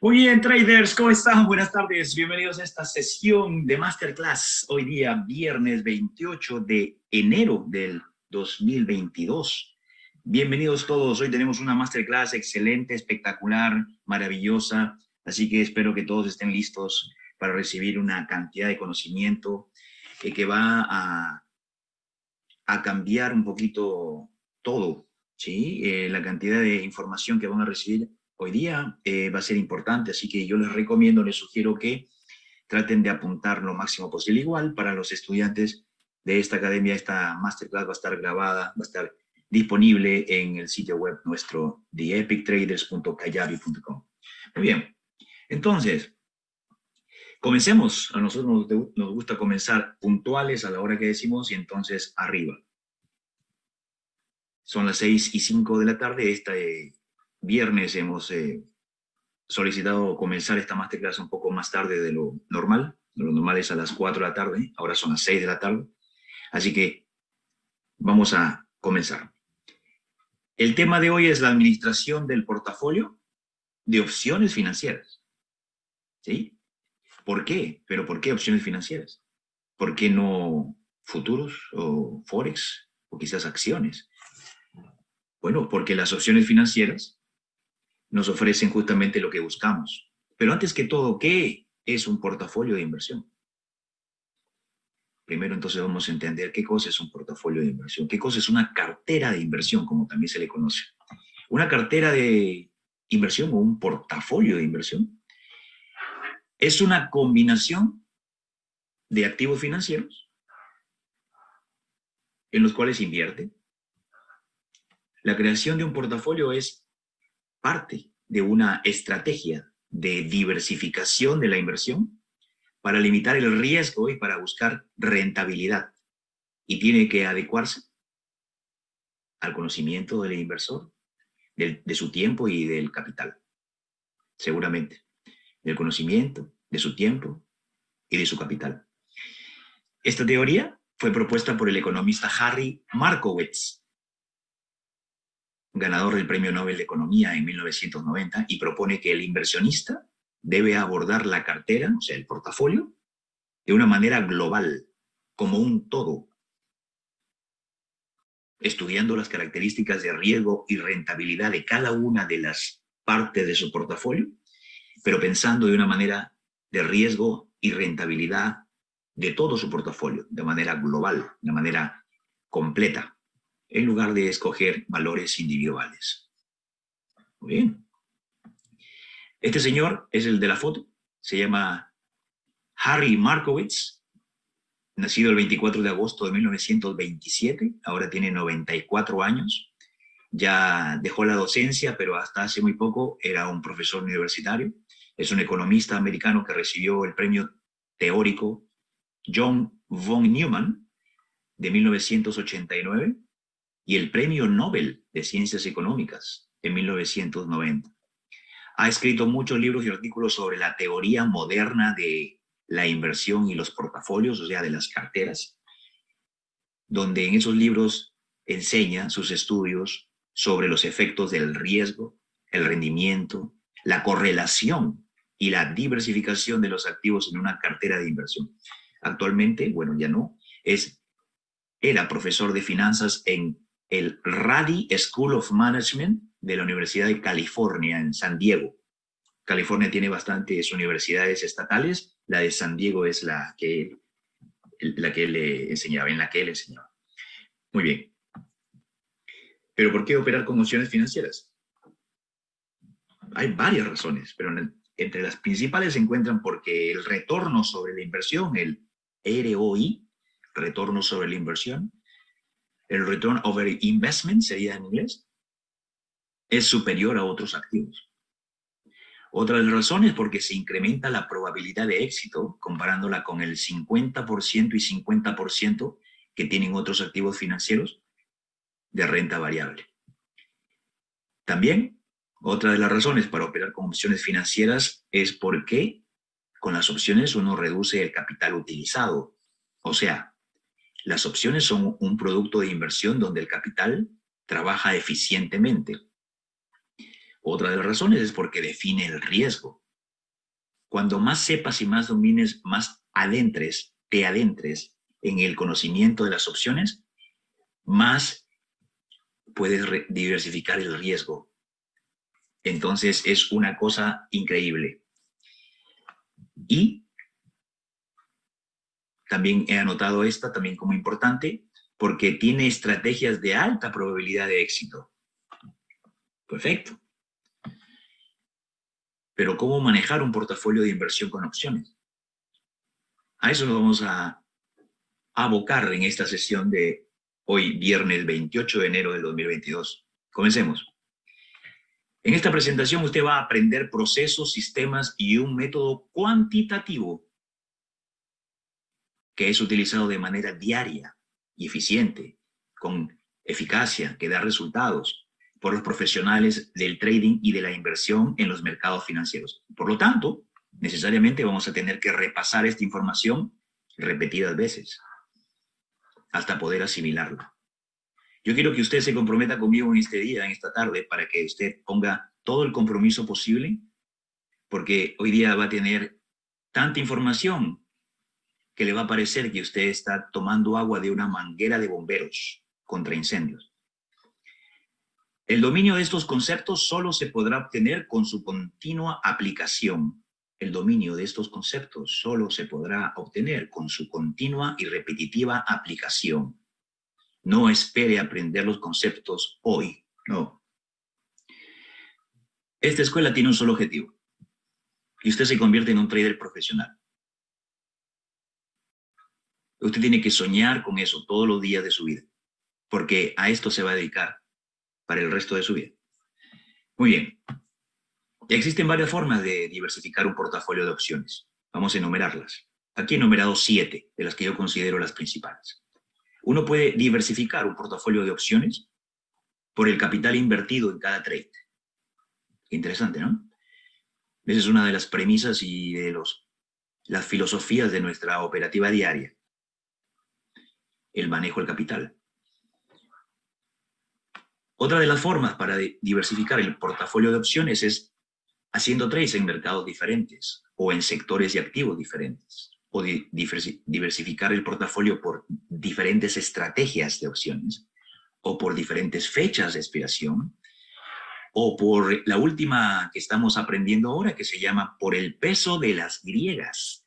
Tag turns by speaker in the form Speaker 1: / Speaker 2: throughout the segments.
Speaker 1: Muy bien, traders, ¿cómo están? Buenas tardes, bienvenidos a esta sesión de Masterclass. Hoy día, viernes 28 de enero del 2022. Bienvenidos todos, hoy tenemos una Masterclass excelente, espectacular, maravillosa, así que espero que todos estén listos para recibir una cantidad de conocimiento que va a cambiar un poquito todo, ¿sí? La cantidad de información que van a recibir hoy día va a ser importante, así que yo les recomiendo, les sugiero que traten de apuntar lo máximo posible. Igual para los estudiantes de esta academia, esta masterclass va a estar grabada, va a estar disponible en el sitio web nuestro, theepictraders.kajabi.com. Muy bien, entonces, comencemos. A nosotros nos gusta comenzar puntuales a la hora que decimos y entonces arriba. Son las 6:05 de la tarde. Este viernes hemos solicitado comenzar esta masterclass un poco más tarde de lo normal. Lo normal es a las 4 de la tarde, ahora son las 6 de la tarde. Así que vamos a comenzar. El tema de hoy es la administración del portafolio de opciones financieras. ¿Sí? ¿Por qué? ¿Pero por qué opciones financieras? ¿Por qué no futuros o forex o quizás acciones? Bueno, porque las opciones financieras nos ofrecen justamente lo que buscamos. Pero antes que todo, ¿qué es un portafolio de inversión? Primero entonces vamos a entender qué cosa es un portafolio de inversión, qué cosa es una cartera de inversión, como también se le conoce. Una cartera de inversión o un portafolio de inversión es una combinación de activos financieros en los cuales invierte. La creación de un portafolio es parte de una estrategia de diversificación de la inversión para limitar el riesgo y para buscar rentabilidad. Y tiene que adecuarse al conocimiento del inversor, de su tiempo y del capital. Seguramente. Del conocimiento, de su tiempo y de su capital. Esta teoría fue propuesta por el economista Harry Markowitz, ganador del Premio Nobel de Economía en 1990, y propone que el inversionista debe abordar la cartera, o sea, el portafolio, de una manera global, como un todo, estudiando las características de riesgo y rentabilidad de cada una de las partes de su portafolio, pero pensando de una manera de riesgo y rentabilidad de todo su portafolio, de manera global, de manera completa, en lugar de escoger valores individuales. Muy bien. Este señor es el de la foto, se llama Harry Markowitz, nacido el 24 de agosto de 1927, ahora tiene 94 años, ya dejó la docencia, pero hasta hace muy poco era un profesor universitario. Es un economista americano que recibió el premio teórico John von Neumann de 1989 y el premio Nobel de Ciencias Económicas en 1990. Ha escrito muchos libros y artículos sobre la teoría moderna de la inversión y los portafolios, o sea, de las carteras, donde en esos libros enseña sus estudios sobre los efectos del riesgo, el rendimiento, la correlación y la diversificación de los activos en una cartera de inversión. Actualmente, bueno, ya no, era profesor de finanzas en el Rady School of Management de la Universidad de California en San Diego. California tiene bastantes universidades estatales, la de San Diego es la que él enseñaba. Muy bien. ¿Pero por qué operar con opciones financieras? Hay varias razones, pero entre las principales se encuentran porque el retorno sobre la inversión, el ROI, retorno sobre la inversión, el return over investment sería en inglés, es superior a otros activos. Otra de las razones es porque se incrementa la probabilidad de éxito comparándola con el 50% y 50% que tienen otros activos financieros de renta variable. También, otra de las razones para operar con opciones financieras es porque con las opciones uno reduce el capital utilizado. O sea, las opciones son un producto de inversión donde el capital trabaja eficientemente. Otra de las razones es porque define el riesgo. Cuando más sepas y más domines, más te adentres en el conocimiento de las opciones, más puedes diversificar el riesgo. Entonces es una cosa increíble. Y también he anotado esta también como importante, porque tiene estrategias de alta probabilidad de éxito. Perfecto. Pero ¿cómo manejar un portafolio de inversión con opciones? A eso nos vamos a abocar en esta sesión de hoy, viernes 28 de enero del 2022. Comencemos. En esta presentación usted va a aprender procesos, sistemas y un método cuantitativo que es utilizado de manera diaria y eficiente, con eficacia, que da resultados por los profesionales del trading y de la inversión en los mercados financieros. Por lo tanto, necesariamente vamos a tener que repasar esta información repetidas veces hasta poder asimilarla. Yo quiero que usted se comprometa conmigo en este día, en esta tarde, para que usted ponga todo el compromiso posible, porque hoy día va a tener tanta información que le va a parecer que usted está tomando agua de una manguera de bomberos contra incendios. El dominio de estos conceptos solo se podrá obtener con su continua aplicación. El dominio de estos conceptos solo se podrá obtener con su continua y repetitiva aplicación. No espere aprender los conceptos hoy, no. Esta escuela tiene un solo objetivo, y usted se convierte en un trader profesional. Usted tiene que soñar con eso todos los días de su vida, porque a esto se va a dedicar para el resto de su vida. Muy bien. Existen varias formas de diversificar un portafolio de opciones. Vamos a enumerarlas. Aquí he enumerado 7 de las que yo considero las principales. Uno puede diversificar un portafolio de opciones por el capital invertido en cada trade. Interesante, ¿no? Esa es una de las premisas y de las filosofías de nuestra operativa diaria. El manejo del capital. Otra de las formas para diversificar el portafolio de opciones es haciendo trades en mercados diferentes o en sectores y activos diferentes, o diversificar el portafolio por diferentes estrategias de opciones, o por diferentes fechas de expiración, o por la última que estamos aprendiendo ahora, que se llama por el peso de las griegas,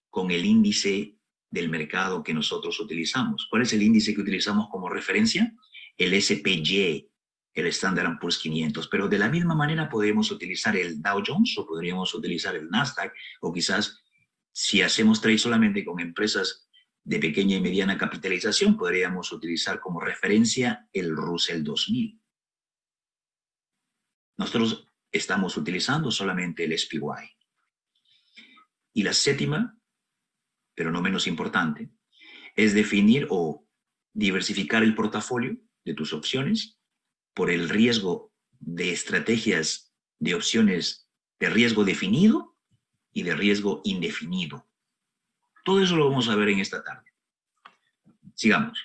Speaker 1: con el índice del mercado que nosotros utilizamos. ¿Cuál es el índice que utilizamos como referencia? El SPY, el Standard & Poor's 500, pero de la misma manera podríamos utilizar el Dow Jones o podríamos utilizar el Nasdaq, o quizás si hacemos trade solamente con empresas de pequeña y mediana capitalización, podríamos utilizar como referencia el Russell 2000. Nosotros estamos utilizando solamente el SPY. Y la séptima, pero no menos importante, es definir o diversificar el portafolio de tus opciones por el riesgo de estrategias de opciones de riesgo definido y de riesgo indefinido. Todo eso lo vamos a ver en esta tarde. Sigamos.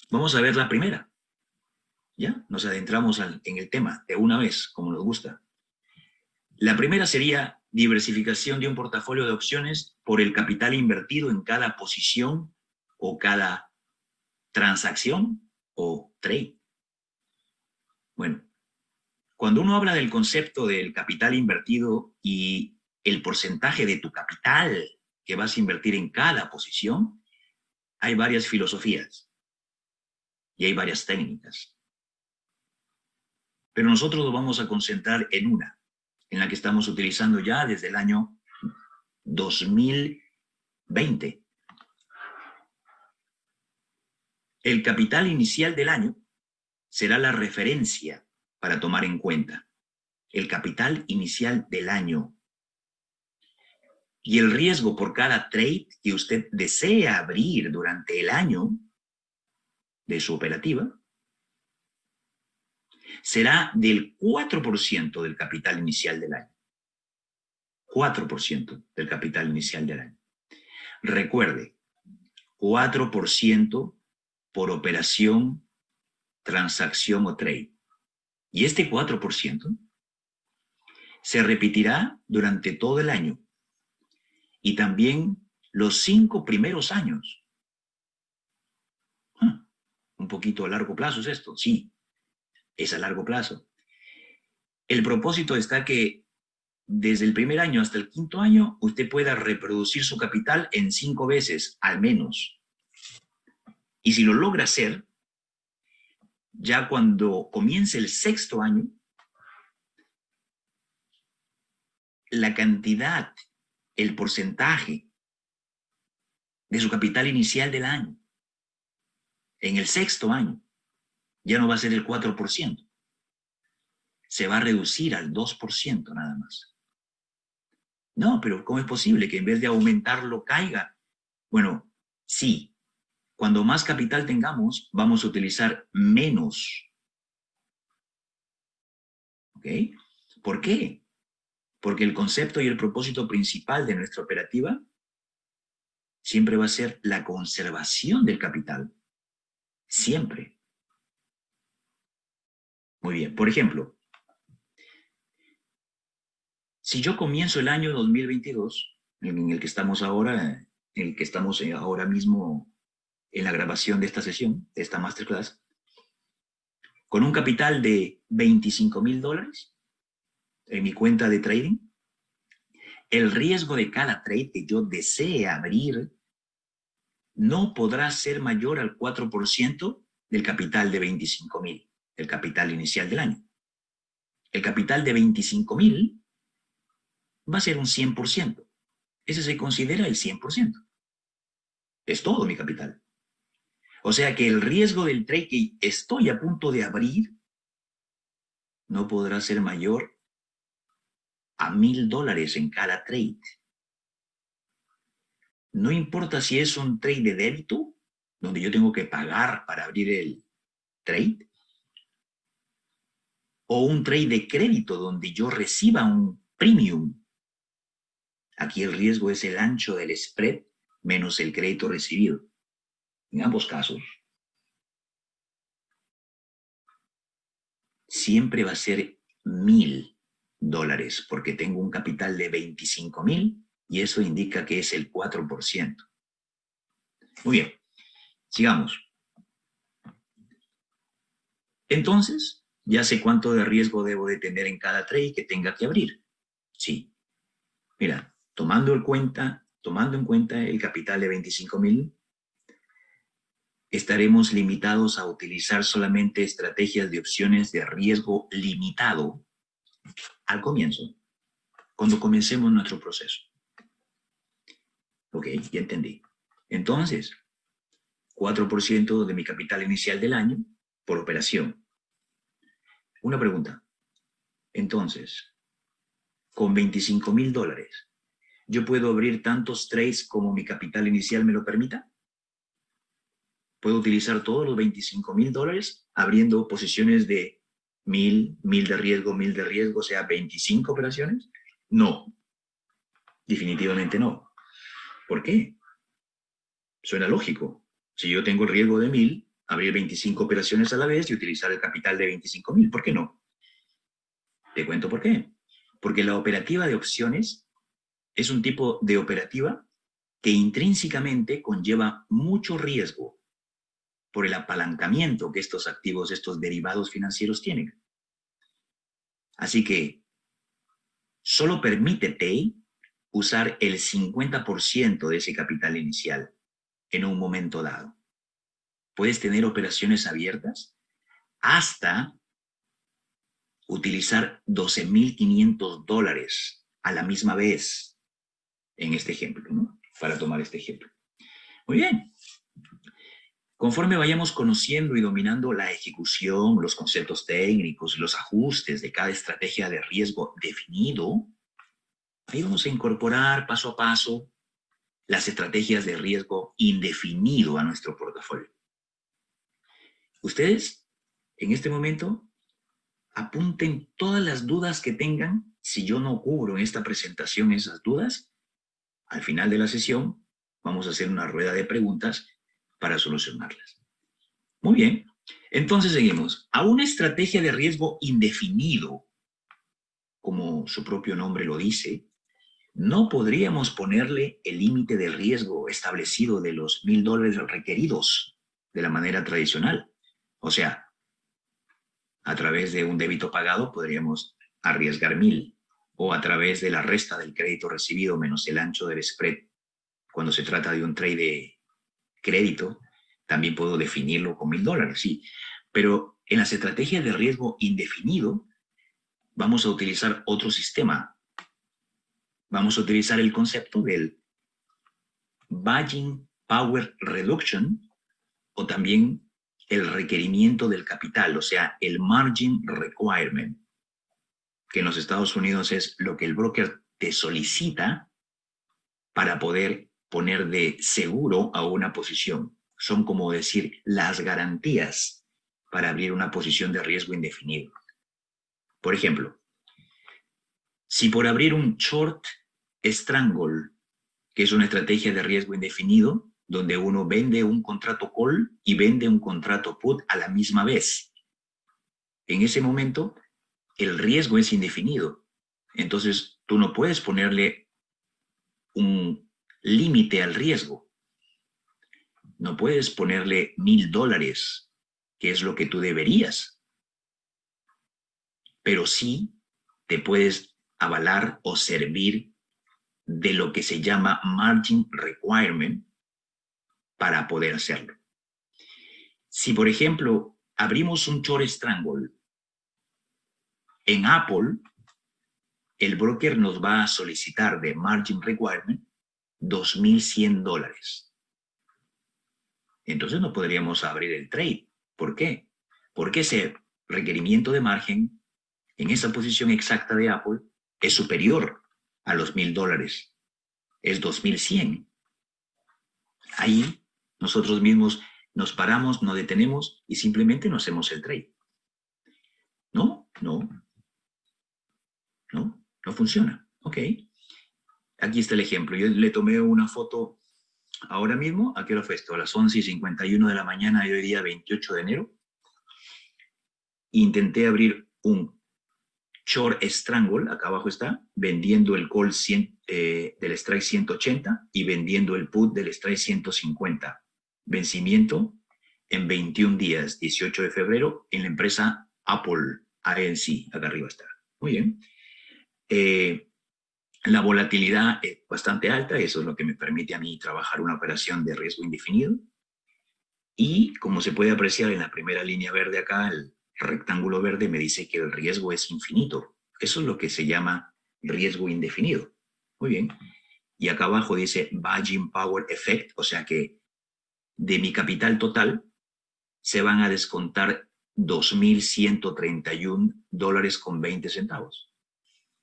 Speaker 1: Vamos a ver la primera. ¿Ya? Nos adentramos en el tema de una vez, como nos gusta. La primera sería diversificación de un portafolio de opciones por el capital invertido en cada posición o cada transacción o trade. Bueno, cuando uno habla del concepto del capital invertido y el porcentaje de tu capital que vas a invertir en cada posición, hay varias filosofías y hay varias técnicas. Pero nosotros nos vamos a concentrar en una, en la que estamos utilizando ya desde el año 2020. El capital inicial del año será la referencia para tomar en cuenta. El capital inicial del año. Y el riesgo por cada trade que usted desea abrir durante el año de su operativa será del 4% del capital inicial del año. 4% del capital inicial del año. Recuerde, 4% por operación, transacción o trade. Y este 4% se repetirá durante todo el año y también los 5 primeros años. Un poquito a largo plazo es esto, sí, es a largo plazo. El propósito está que desde el primer año hasta el 5.º año usted pueda reproducir su capital en 5 veces, al menos. Y si lo logra hacer, ya cuando comience el 6.º año, la cantidad, el porcentaje de su capital inicial del año, en el 6.º año, ya no va a ser el 4%. Se va a reducir al 2% nada más. No, pero ¿cómo es posible que en vez de aumentarlo caiga? Bueno, sí. Cuando más capital tengamos, vamos a utilizar menos. ¿Ok? ¿Por qué? Porque el concepto y el propósito principal de nuestra operativa siempre va a ser la conservación del capital. Siempre. Muy bien. Por ejemplo, si yo comienzo el año 2022, en el que estamos ahora, en el que estamos ahora mismo en la grabación de esta sesión, de esta masterclass, con un capital de $25,000 en mi cuenta de trading, el riesgo de cada trade que yo desee abrir no podrá ser mayor al 4% del capital de 25,000, el capital inicial del año. El capital de 25,000 va a ser un 100%. Ese se considera el 100%. Es todo mi capital. O sea que el riesgo del trade que estoy a punto de abrir no podrá ser mayor a $1,000 en cada trade. No importa si es un trade de débito, donde yo tengo que pagar para abrir el trade, o un trade de crédito, donde yo reciba un premium. Aquí el riesgo es el ancho del spread menos el crédito recibido. En ambos casos, siempre va a ser $1,000, porque tengo un capital de 25,000 y eso indica que es el 4%. Muy bien, sigamos. Entonces, ya sé cuánto de riesgo debo de tener en cada trade que tenga que abrir. Sí. Mira, tomando en cuenta el capital de 25,000, estaremos limitados a utilizar solamente estrategias de opciones de riesgo limitado al comienzo, cuando comencemos nuestro proceso. Ok, ya entendí. Entonces, 4% de mi capital inicial del año por operación. Una pregunta. Entonces, con $25,000, ¿yo puedo abrir tantos trades como mi capital inicial me lo permita? ¿Puedo utilizar todos los $25,000 abriendo posiciones de 1,000 de riesgo, o sea, 25 operaciones? No, definitivamente no. ¿Por qué? Suena lógico. Si yo tengo el riesgo de 1,000, abrir 25 operaciones a la vez y utilizar el capital de 25,000, ¿por qué no? Te cuento por qué. Porque la operativa de opciones es un tipo de operativa que intrínsecamente conlleva mucho riesgo por el apalancamiento que estos activos, estos derivados financieros tienen. Así que solo permítete usar el 50% de ese capital inicial en un momento dado. Puedes tener operaciones abiertas hasta utilizar $12,500 a la misma vez en este ejemplo, ¿no? Para tomar este ejemplo. Muy bien. Conforme vayamos conociendo y dominando la ejecución, los conceptos técnicos, los ajustes de cada estrategia de riesgo definido, ahí vamos a incorporar paso a paso las estrategias de riesgo indefinido a nuestro portafolio. Ustedes, en este momento, apunten todas las dudas que tengan. Si yo no cubro en esta presentación esas dudas, al final de la sesión vamos a hacer una rueda de preguntas para solucionarlas. Muy bien, entonces seguimos. A una estrategia de riesgo indefinido como su propio nombre lo dice, no podríamos ponerle el límite de riesgo establecido de los $1,000 requeridos de la manera tradicional. O sea, a través de un débito pagado podríamos arriesgar 1,000, o a través de la resta del crédito recibido menos el ancho del spread. Cuando se trata de un trade de crédito, también puedo definirlo con $1,000, sí. Pero en las estrategias de riesgo indefinido, vamos a utilizar otro sistema. Vamos a utilizar el concepto del Buying Power Reduction, o también el requerimiento del capital, o sea, el Margin Requirement, que en los Estados Unidos es lo que el broker te solicita para poder poner de seguro a una posición. Son como decir las garantías para abrir una posición de riesgo indefinido. Por ejemplo, si por abrir un short strangle, que es una estrategia de riesgo indefinido, donde uno vende un contrato call y vende un contrato put a la misma vez, en ese momento el riesgo es indefinido. Entonces tú no puedes ponerle un límite al riesgo. No puedes ponerle $1,000, que es lo que tú deberías. Pero sí te puedes avalar o servir de lo que se llama Margin Requirement para poder hacerlo. Si, por ejemplo, abrimos un short strangle en Apple, el broker nos va a solicitar de Margin Requirement $2,100. Entonces no podríamos abrir el trade. ¿Por qué? Porque ese requerimiento de margen en esa posición exacta de Apple es superior a los $1,000. Es 2,100. Ahí nosotros mismos nos paramos, nos detenemos y simplemente no hacemos el trade. No funciona. Ok. Aquí está el ejemplo. Yo le tomé una foto ahora mismo. ¿A qué hora fue esto? A las 11:51 de la mañana de hoy día 28 de enero. Intenté abrir un short strangle, acá abajo está, vendiendo el call del strike 180 y vendiendo el put del strike 150. Vencimiento en 21 días, 18 de febrero, en la empresa Apple Inc. Acá arriba está. Muy bien. La volatilidad es bastante alta, eso es lo que me permite a mí trabajar una operación de riesgo indefinido. Y como se puede apreciar en la primera línea verde acá, el rectángulo verde me dice que el riesgo es infinito. Eso es lo que se llama riesgo indefinido. Muy bien. Y acá abajo dice Buying Power Effect, o sea que de mi capital total se van a descontar $2,131.20.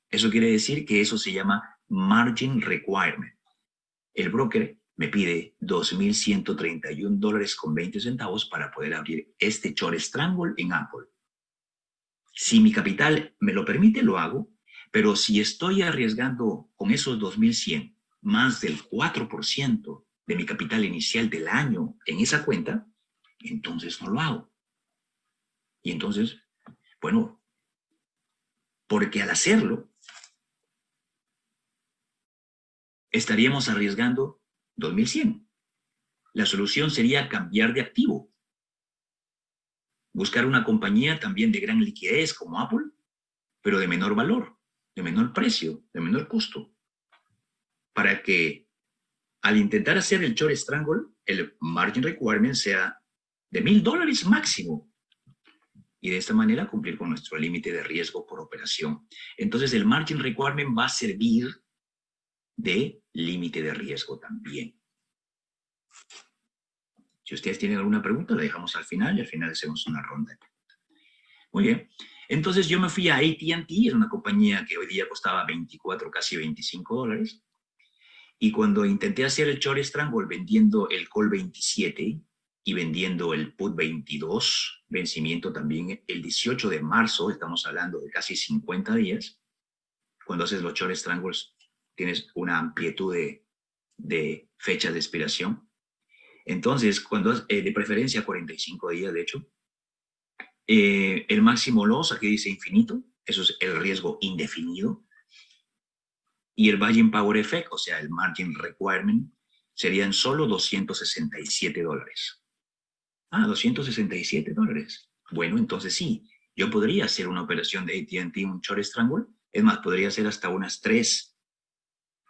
Speaker 1: Eso quiere decir que eso se llama Margin Requirement. El broker me pide $2,131.20 para poder abrir este short strangle en Apple. Si mi capital me lo permite, lo hago, pero si estoy arriesgando con esos 2,100 más del 4% de mi capital inicial del año en esa cuenta, entonces no lo hago. Y entonces, bueno, porque al hacerlo, estaríamos arriesgando 2,100. La solución sería cambiar de activo. Buscar una compañía también de gran liquidez como Apple, pero de menor valor, de menor precio, de menor costo. Para que al intentar hacer el short strangle, el margin requirement sea de $1,000 máximo. Y de esta manera cumplir con nuestro límite de riesgo por operación. Entonces el margin requirement va a servir de límite de riesgo también. Si ustedes tienen alguna pregunta, la dejamos al final y al final hacemos una ronda. Muy bien. Entonces yo me fui a AT&T, es una compañía que hoy día costaba 24, casi $25. Y cuando intenté hacer el short strangle vendiendo el call 27 y vendiendo el put 22, vencimiento también el 18 de marzo, estamos hablando de casi 50 días, cuando haces los short strangles tienes una amplitud de fechas de expiración. Entonces, cuando de preferencia 45 días, de hecho, el máximo loss, aquí dice infinito, eso es el riesgo indefinido. Y el Buying Power Effect, o sea, el Margin Requirement, serían solo $267. Ah, $267. Bueno, entonces sí, yo podría hacer una operación de AT&T, un short strangle. Es más, podría hacer hasta unas 3,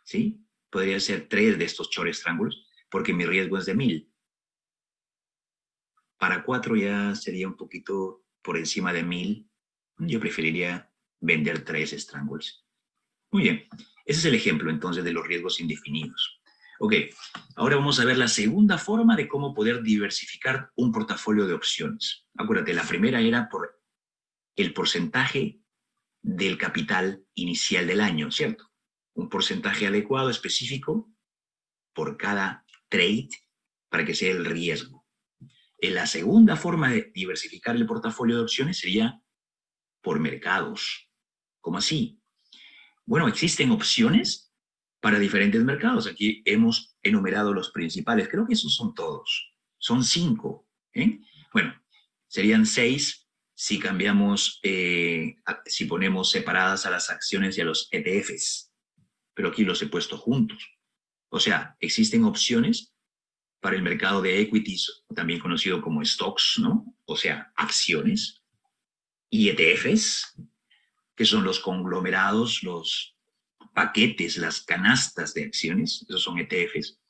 Speaker 1: ¿sí? Podría ser 3 de estos short strangles, porque mi riesgo es de 1000. Para 4 ya sería un poquito por encima de 1000. Yo preferiría vender 3 strangles. Muy bien, ese es el ejemplo entonces de los riesgos indefinidos. Ok, ahora vamos a ver la segunda forma de cómo poder diversificar un portafolio de opciones. Acuérdate, la primera era por el porcentaje del capital inicial del año, ¿cierto? Un porcentaje adecuado, específico, por cada trade para que sea el riesgo. La segunda forma de diversificar el portafolio de opciones sería por mercados. ¿Cómo así? Bueno, existen opciones para diferentes mercados. Aquí hemos enumerado los principales. Creo que esos son todos. Son 5. Bueno, serían 6 si cambiamos, si ponemos separadas a las acciones y a los ETFs. Pero aquí los he puesto juntos. O sea, existen opciones para el mercado de equities, también conocido como stocks, ¿no? O sea, acciones. Y ETFs, que son los conglomerados, los paquetes, las canastas de acciones, esos son ETFs.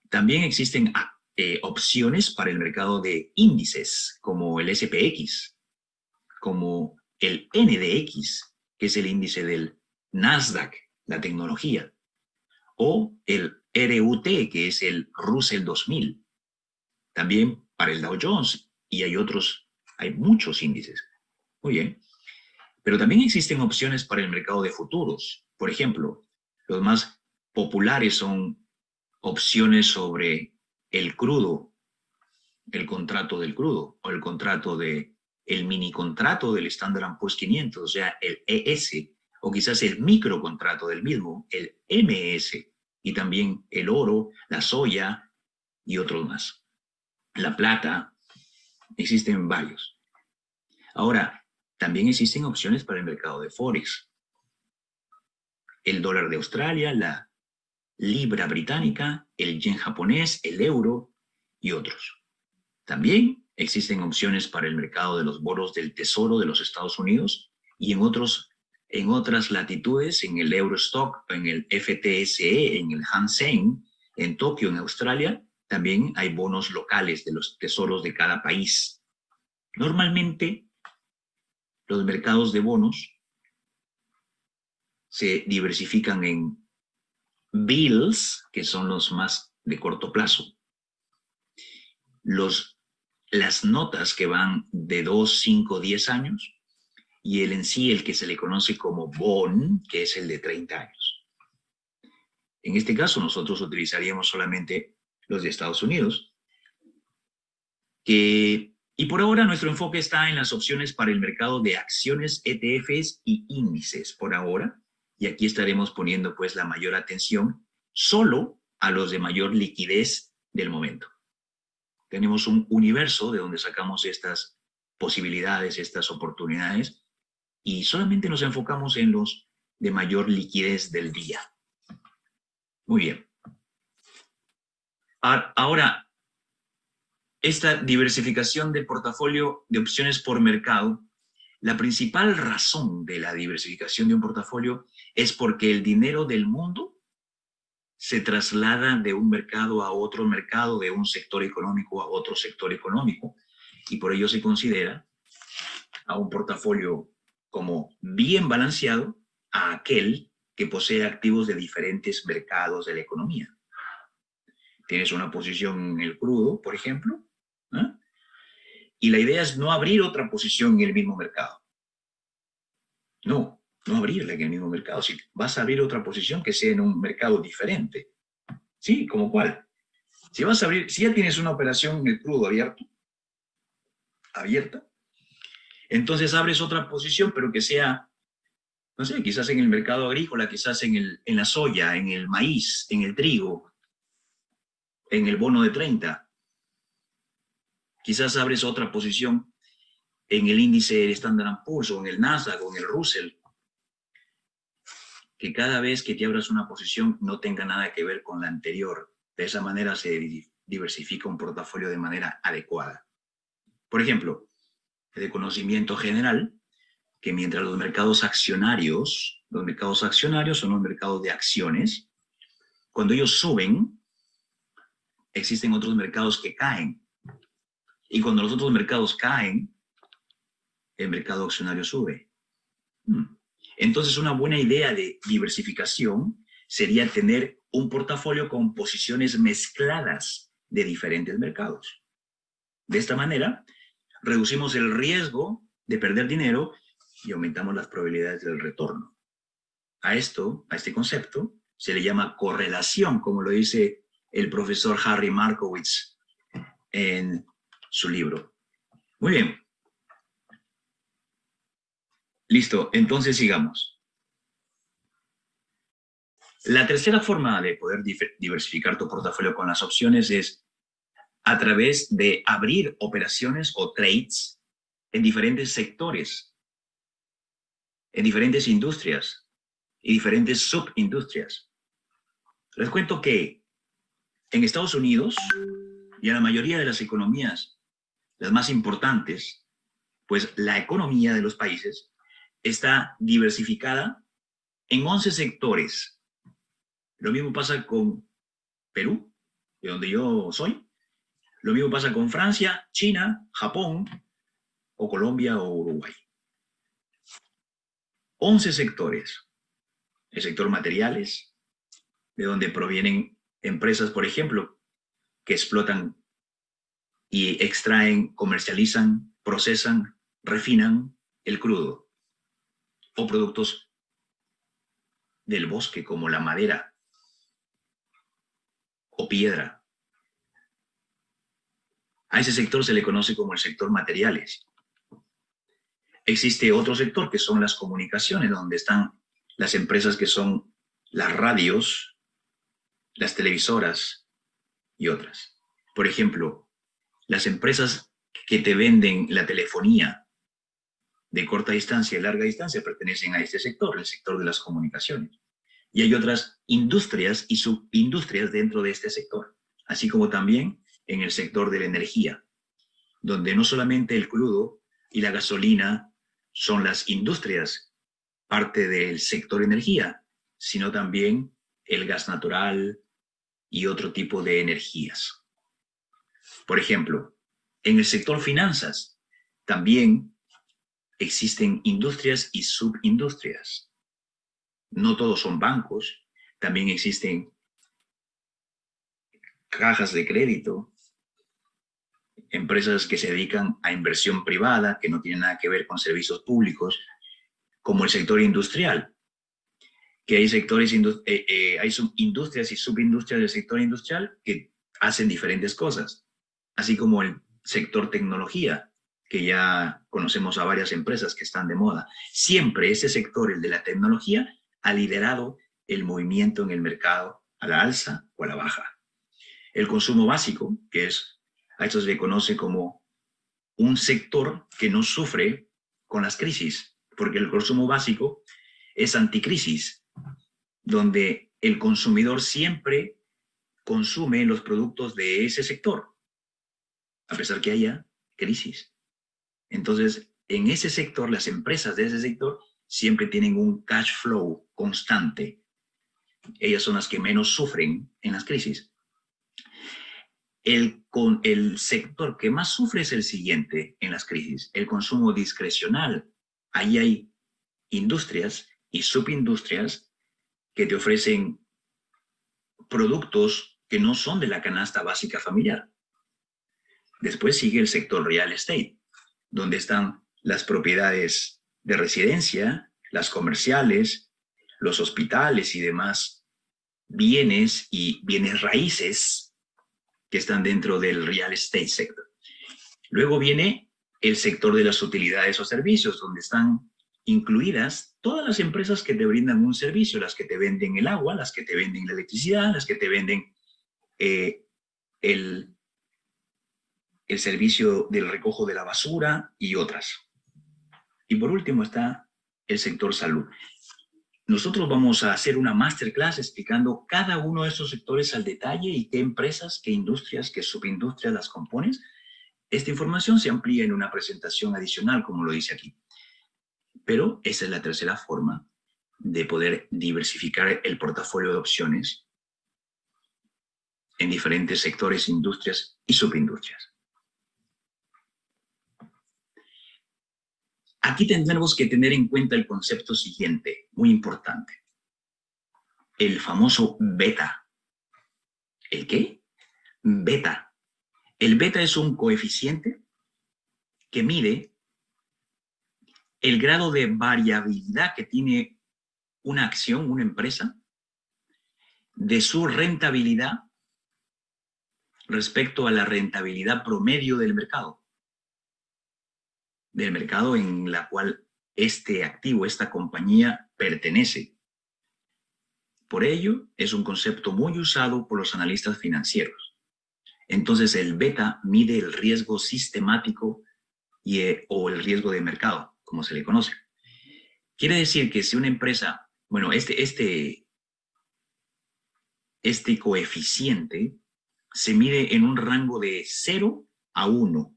Speaker 1: También existen opciones para el mercado de índices, como el SPX, como el NDX, que es el índice del Nasdaq, la tecnología, o el RUT, que es el Russell 2000, también para el Dow Jones, y hay otros, hay muchos índices. Muy bien. Pero también existen opciones para el mercado de futuros. Por ejemplo, los más populares son opciones sobre el crudo, el contrato del crudo, o el contrato de, el mini contrato del Standard & Poor's 500, o sea, el ES, o quizás el microcontrato del mismo, el MS, y también el oro, la soya y otros más. La plata, existen varios. Ahora, también existen opciones para el mercado de Forex. El dólar de Australia, la libra británica, el yen japonés, el euro y otros. También existen opciones para el mercado de los bonos del Tesoro de los Estados Unidos y en otras latitudes, en el Eurostock, en el FTSE, en el Hang Seng, en Tokio, en Australia, también hay bonos locales de los tesoros de cada país. Normalmente, los mercados de bonos se diversifican en bills, que son los más de corto plazo, las notas que van de 2, 5, 10 años, y el en sí, el que se le conoce como bond, que es el de 30 años. En este caso, nosotros utilizaríamos solamente los de Estados Unidos, y por ahora nuestro enfoque está en las opciones para el mercado de acciones, ETFs y índices, por ahora, y aquí estaremos poniendo pues la mayor atención solo a los de mayor liquidez del momento. Tenemos un universo de donde sacamos estas posibilidades, estas oportunidades, y solamente nos enfocamos en los de mayor liquidez del día. Muy bien. Ahora, esta diversificación del portafolio de opciones por mercado, la principal razón de la diversificación de un portafolio es porque el dinero del mundo se traslada de un mercado a otro mercado, de un sector económico a otro sector económico, y por ello se considera a un portafolio como bien balanceado a aquel que posee activos de diferentes mercados de la economía. Tienes una posición en el crudo, por ejemplo, ¿eh? Y la idea es no abrir otra posición en el mismo mercado. No abrirla en el mismo mercado. Si vas a abrir otra posición, que sea en un mercado diferente. ¿Sí? ¿Como cuál? Si vas a abrir, si ya tienes una operación en el crudo abierta, entonces abres otra posición, pero que sea, no sé, quizás en el mercado agrícola, quizás en la soya, en el maíz, en el trigo, en el bono de 30. Quizás abres otra posición en el índice del Standard & Poor's o en el Nasdaq o en el Russell, que cada vez que te abras una posición no tenga nada que ver con la anterior. De esa manera se diversifica un portafolio de manera adecuada. Por ejemplo, es de conocimiento general que mientras los mercados accionarios son los mercados de acciones, cuando ellos suben, existen otros mercados que caen. Y cuando los otros mercados caen, el mercado accionario sube. Entonces, una buena idea de diversificación sería tener un portafolio con posiciones mezcladas de diferentes mercados. De esta manera, reducimos el riesgo de perder dinero y aumentamos las probabilidades del retorno. A este concepto, se le llama correlación, como lo dice el profesor Harry Markowitz en su libro. Muy bien. Listo, entonces sigamos. La tercera forma de poder diversificar tu portafolio con las opciones es a través de abrir operaciones o trades en diferentes sectores, en diferentes industrias y diferentes subindustrias. Les cuento que en Estados Unidos y en la mayoría de las economías, las más importantes, pues la economía de los países está diversificada en 11 sectores. Lo mismo pasa con Perú, de donde yo soy. Lo mismo pasa con Francia, China, Japón, o Colombia o Uruguay. 11 sectores. El sector materiales, de donde provienen empresas, por ejemplo, que explotan y extraen, comercializan, procesan, refinan el crudo. O productos del bosque, como la madera o piedra. A ese sector se le conoce como el sector materiales. Existe otro sector que son las comunicaciones, donde están las empresas que son las radios, las televisoras y otras. Por ejemplo, las empresas que te venden la telefonía de corta distancia y larga distancia pertenecen a este sector, el sector de las comunicaciones. Y hay otras industrias y subindustrias dentro de este sector, así como también en el sector de la energía, donde no solamente el crudo y la gasolina son las industrias, parte del sector energía, sino también el gas natural y otro tipo de energías. Por ejemplo, en el sector finanzas también existen industrias y subindustrias. No todos son bancos, también existen cajas de crédito, empresas que se dedican a inversión privada, que no tienen nada que ver con servicios públicos, como el sector industrial, que hay sectores, hay industrias y subindustrias del sector industrial que hacen diferentes cosas, así como el sector tecnología, que ya conocemos a varias empresas que están de moda. Siempre ese sector, el de la tecnología, ha liderado el movimiento en el mercado a la alza o a la baja. El consumo básico, que es, a esto se le conoce como un sector que no sufre con las crisis, porque el consumo básico es anticrisis, donde el consumidor siempre consume los productos de ese sector, a pesar que haya crisis. Entonces, en ese sector, las empresas de ese sector siempre tienen un cash flow constante. Ellas son las que menos sufren en las crisis. El sector que más sufre es el siguiente en las crisis, el consumo discrecional. Ahí hay industrias y subindustrias que te ofrecen productos que no son de la canasta básica familiar. Después sigue el sector real estate, donde están las propiedades de residencia, las comerciales, los hospitales y demás bienes y bienes raíces que están dentro del real estate sector. Luego viene el sector de las utilidades o servicios, donde están incluidas todas las empresas que te brindan un servicio, las que te venden el agua, las que te venden la electricidad, las que te venden el el servicio del recojo de la basura y otras. Y por último está el sector salud. Nosotros vamos a hacer una masterclass explicando cada uno de estos sectores al detalle y qué empresas, qué industrias, qué subindustrias las componen. Esta información se amplía en una presentación adicional, como lo dice aquí. Pero esa es la tercera forma de poder diversificar el portafolio de opciones en diferentes sectores, industrias y subindustrias. Aquí tendremos que tener en cuenta el concepto siguiente, muy importante. El famoso beta. ¿El qué? Beta. El beta es un coeficiente que mide el grado de variabilidad que tiene una acción, una empresa, de su rentabilidad respecto a la rentabilidad promedio del mercado en la cual este activo, esta compañía pertenece. Por ello, es un concepto muy usado por los analistas financieros. Entonces, el beta mide el riesgo sistemático o el riesgo de mercado, como se le conoce. Quiere decir que si una empresa, bueno, este coeficiente se mide en un rango de 0 a 1.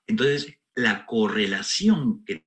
Speaker 1: Entonces, la correlación que